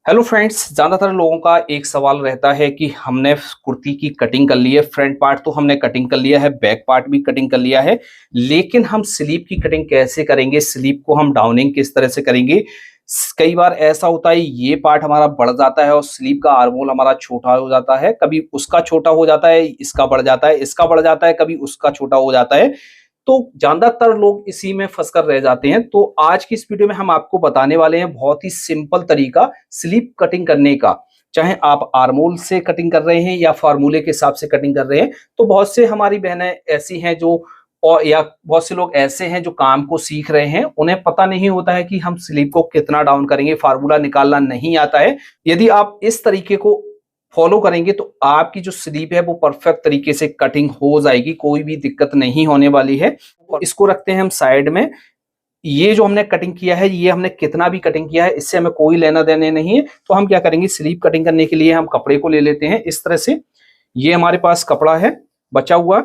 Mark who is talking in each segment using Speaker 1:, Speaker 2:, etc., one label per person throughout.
Speaker 1: Hello friends, ज़्यादातर लोगों का एक सवाल रहता है कि हमने कुर्ती की कटिंग कर ली है। फ्रंट पार्ट तो हमने कटिंग कर लिया है, बैक पार्ट भी कटिंग कर लिया है, लेकिन हम स्लीव की कटिंग कैसे करेंगे, स्लीव को हम डाउनिंग किस तरह से करेंगे। कई बार ऐसा होता है ये पार्ट हमारा बढ़ जाता है और स्लीव का आर्मोल हमारा छोटा हो जाता है। कभी उसका छोटा हो जाता है, इसका बढ़ जाता है, इसका बढ़ जाता है, कभी उसका छोटा हो जाता है। तो ज्यादातर लोग इसी में फंसकर रह जाते हैं। तो आज की इस वीडियो में हम आपको बताने वाले हैं बहुत ही सिंपल तरीका स्लीव कटिंग करने का। चाहे आप आर्मोल से कटिंग कर रहे हैं या फार्मूले के हिसाब से कटिंग कर रहे हैं। तो बहुत से हमारी बहनें ऐसी हैं जो और या बहुत से लोग ऐसे हैं जो काम को सीख रहे हैं, उन्हें पता नहीं होता है कि हम स्लीव को कितना डाउन करेंगे, फार्मूला निकालना नहीं आता है। यदि आप इस तरीके को फॉलो करेंगे तो आपकी जो स्लीव है वो परफेक्ट तरीके से कटिंग हो जाएगी, कोई भी दिक्कत नहीं होने वाली है। इसको रखते हैं हम साइड में। ये जो हमने कटिंग किया है, ये हमने कितना भी कटिंग किया है, इससे हमें कोई लेना देने नहीं है। तो हम क्या करेंगे, स्लीव कटिंग करने के लिए हम कपड़े को ले लेते हैं इस तरह से। ये हमारे पास कपड़ा है बचा हुआ,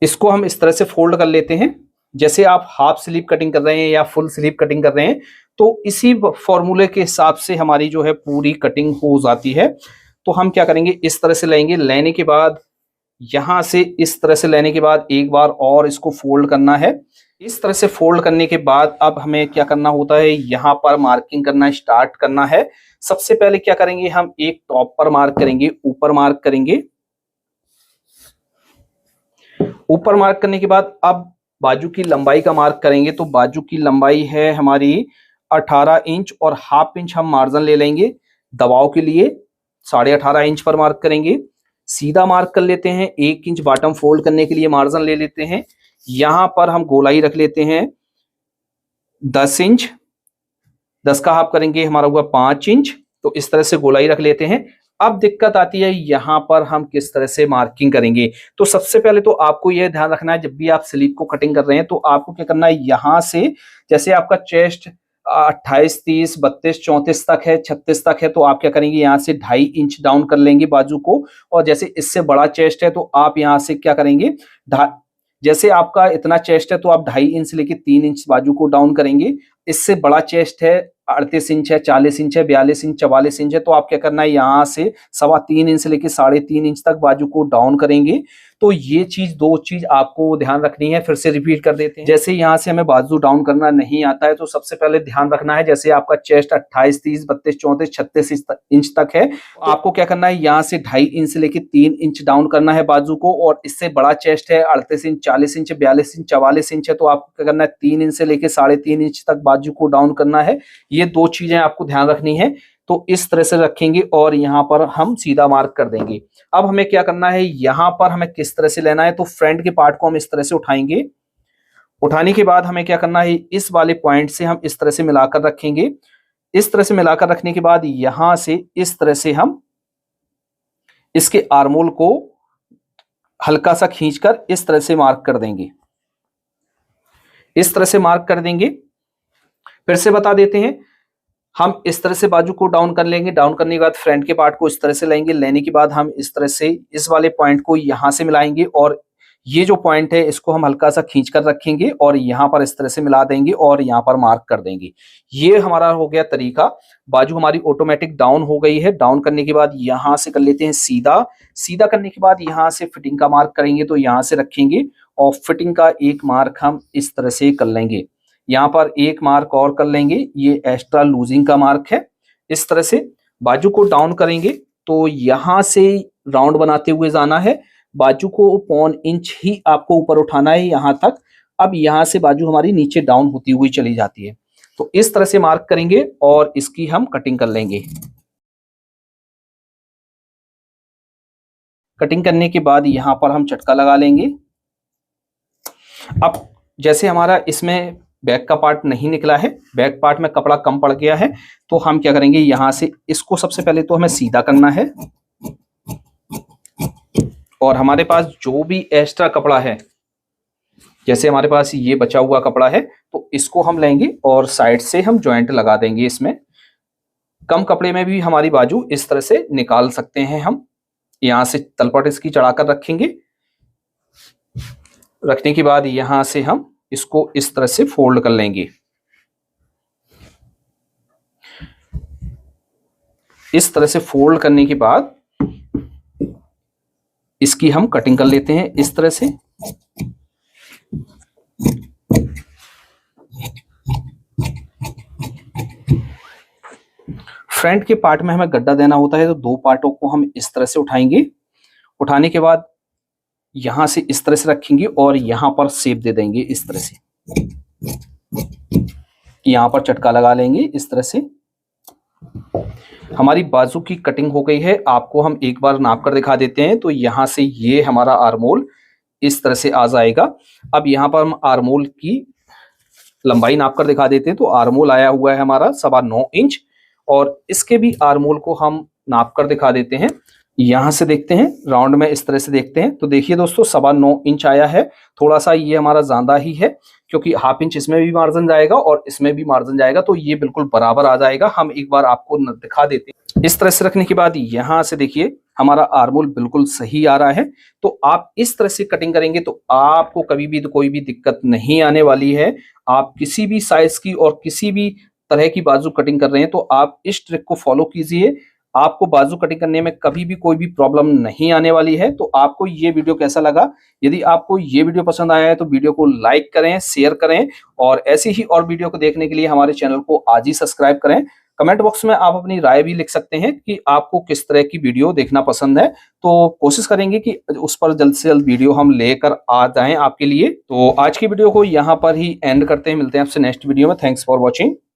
Speaker 1: इसको हम इस तरह से फोल्ड कर लेते हैं। जैसे आप हाफ स्लीव कटिंग कर रहे हैं या फुल स्लीव कटिंग कर रहे हैं, तो इसी फॉर्मूले के हिसाब से हमारी जो है पूरी कटिंग हो जाती है। तो हम क्या करेंगे, इस तरह से लेंगे। लेने के बाद यहां से इस तरह से लेने के बाद एक बार और इसको फोल्ड करना है। इस तरह से फोल्ड करने के बाद अब हमें क्या करना होता है, यहाँ पर मार्किंग करना स्टार्ट करना है। सबसे पहले क्या करेंगे, हम एक टॉप पर मार्क करेंगे, ऊपर मार्क करेंगे। ऊपर मार्क करने के बाद अब बाजू की लंबाई का मार्क करेंगे। तो बाजू की लंबाई है हमारी 18 इंच और हाफ इंच हम मार्जिन ले लेंगे दबाव के लिए। 18.5 इंच पर मार्क करेंगे। सीधा मार्क कर लेते हैं, 1 इंच बॉटम फोल्ड करने के लिए मार्जिन ले लेते हैं। यहां पर हम गोलाई रख लेते हैं 10 इंच। 10 का हाफ करेंगे, हमारा हुआ 5 इंच। तो इस तरह से गोलाई रख लेते हैं। अब दिक्कत आती है यहां पर हम किस तरह से मार्किंग करेंगे। तो सबसे पहले तो आपको यह ध्यान रखना है, जब भी आप स्लीव को कटिंग कर रहे हैं तो आपको क्या करना है, यहां से जैसे आपका चेस्ट 28, 30, 32, 34 तक है, 36 तक है, तो आप क्या करेंगे, यहाँ से 2.5 इंच डाउन कर लेंगे बाजू को। और जैसे इससे बड़ा चेस्ट है तो आप यहाँ से क्या करेंगे, जैसे आपका इतना चेस्ट है तो आप 2.5 इंच से लेके 3 इंच बाजू को डाउन करेंगे। इससे बड़ा चेस्ट है, 38 इंच है, 40 इंच है, 42 इंच, 44 इंच है, तो आप क्या करना है, यहाँ से 3.25 इंच से लेके 3.5 इंच तक बाजू को डाउन करेंगे। तो ये चीज, दो चीज आपको ध्यान रखनी है। फिर से रिपीट कर देते हैं। जैसे यहाँ से हमें बाजू डाउन करना नहीं आता है तो सबसे पहले ध्यान रखना है, जैसे आपका चेस्ट 28, 30, 32, 34, 36 इंच तक है, तो आपको क्या करना है, यहाँ से 2.5 इंच से लेके 3 इंच डाउन करना है बाजू को। और इससे बड़ा चेस्ट है 38 इंच, 40 इंच, 42 इंच, 44 इंच है, तो आपको क्या करना है, 3 इंच से लेके 3.5 इंच तक बाजू को डाउन करना है। ये दो चीजें आपको ध्यान रखनी है। तो इस तरह से रखेंगे और यहाँ पर हम सीधा मार्क कर देंगे। अब हमें क्या करना है, यहां पर हमें किस तरह से लेना है, तो फ्रंट के पार्ट को हम इस तरह से उठाएंगे। उठाने के बाद हमें क्या करना है, इस वाले पॉइंट से हम इस तरह से मिलाकर रखेंगे। इस तरह से मिलाकर रखने के बाद यहां से इस तरह से हम इसके आर्मोल को हल्का सा खींचकर इस तरह से मार्क कर देंगे। इस तरह से मार्क कर देंगे। फिर से बता देते हैं, हम इस तरह से बाजू को डाउन कर लेंगे। डाउन करने के बाद फ्रंट के पार्ट को इस तरह से लेंगे। लेने के बाद हम इस तरह से इस वाले पॉइंट को यहां से मिलाएंगे और ये जो पॉइंट है इसको हम हल्का सा खींच कर रखेंगे और यहां पर इस तरह से मिला देंगे और यहां पर मार्क कर देंगे। ये हमारा हो गया तरीका। बाजू हमारी ऑटोमेटिक डाउन हो गई है। डाउन करने के बाद यहां से कर लेते हैं सीधा। सीधा करने के बाद यहां से फिटिंग का मार्क करेंगे, तो यहां से रखेंगे और फिटिंग का एक मार्क हम इस तरह से कर लेंगे। यहाँ पर एक मार्क और कर लेंगे, ये एक्स्ट्रा लूजिंग का मार्क है। इस तरह से बाजू को डाउन करेंगे तो यहां से राउंड बनाते हुए जाना है। बाजू को 0.25 इंच ही आपको ऊपर उठाना है यहां तक। अब यहां से बाजू हमारी नीचे डाउन होती हुई चली जाती है। तो इस तरह से मार्क करेंगे और इसकी हम कटिंग कर लेंगे। कटिंग करने के बाद यहां पर हम चटका लगा लेंगे। अब जैसे हमारा इसमें बैक का पार्ट नहीं निकला है, बैक पार्ट में कपड़ा कम पड़ गया है, तो हम क्या करेंगे, यहां से इसको सबसे पहले तो हमें सीधा करना है। और हमारे पास जो भी एक्स्ट्रा कपड़ा है, जैसे हमारे पास ये बचा हुआ कपड़ा है, तो इसको हम लेंगे और साइड से हम जॉइंट लगा देंगे। इसमें कम कपड़े में भी हमारी बाजू इस तरह से निकाल सकते हैं हम। यहां से तलपट इसकी चढ़ाकर रखेंगे। रखने के बाद यहां से हम इसको इस तरह से फोल्ड कर लेंगे। इस तरह से फोल्ड करने के बाद इसकी हम कटिंग कर लेते हैं इस तरह से। फ्रंट के पार्ट में हमें गड्ढा देना होता है, तो 2 पार्टों को हम इस तरह से उठाएंगे। उठाने के बाद यहां से इस तरह से रखेंगे और यहां पर शेप दे देंगे इस तरह से। यहां पर चटका लगा लेंगे इस तरह से। हमारी बाजू की कटिंग हो गई है। आपको हम एक बार नाप कर दिखा देते हैं। तो यहां से ये हमारा आर्मोल इस तरह से आ जाएगा। अब यहां पर हम आर्मोल की लंबाई नाप कर दिखा देते हैं। तो आर्मोल आया हुआ है हमारा 9.25 इंच, और इसके भी आर्मोल को हम नाप कर दिखा देते हैं। यहां से देखते हैं, राउंड में इस तरह से देखते हैं। तो देखिए दोस्तों, 9.25 इंच आया है। थोड़ा सा ये हमारा ज्यादा ही है, क्योंकि ½ इंच इसमें भी मार्जिन जाएगा और इसमें भी मार्जिन जाएगा, तो ये बिल्कुल बराबर आ जाएगा। हम एक बार आपको दिखा देते हैं। इस तरह से रखने के बाद यहां से देखिए हमारा आर्मोल बिल्कुल सही आ रहा है। तो आप इस तरह से कटिंग करेंगे तो आपको कभी भी कोई भी दिक्कत नहीं आने वाली है। आप किसी भी साइज की और किसी भी तरह की बाजू कटिंग कर रहे हैं तो आप इस ट्रिक को फॉलो कीजिए। आपको बाजू कटिंग करने में कभी भी कोई भी प्रॉब्लम नहीं आने वाली है। तो आपको ये वीडियो कैसा लगा? यदि आपको ये वीडियो पसंद आया है तो वीडियो को लाइक करें, शेयर करें, और ऐसी ही और वीडियो को देखने के लिए हमारे चैनल को आज ही सब्सक्राइब करें। कमेंट बॉक्स में आप अपनी राय भी लिख सकते हैं कि आपको किस तरह की वीडियो देखना पसंद है। तो कोशिश करेंगे कि उस पर जल्द से जल्द वीडियो हम लेकर आ जाएं आपके लिए। तो आज की वीडियो को यहाँ पर ही एंड करते हैं। मिलते हैं आपसे नेक्स्ट वीडियो में। Thanks for watching.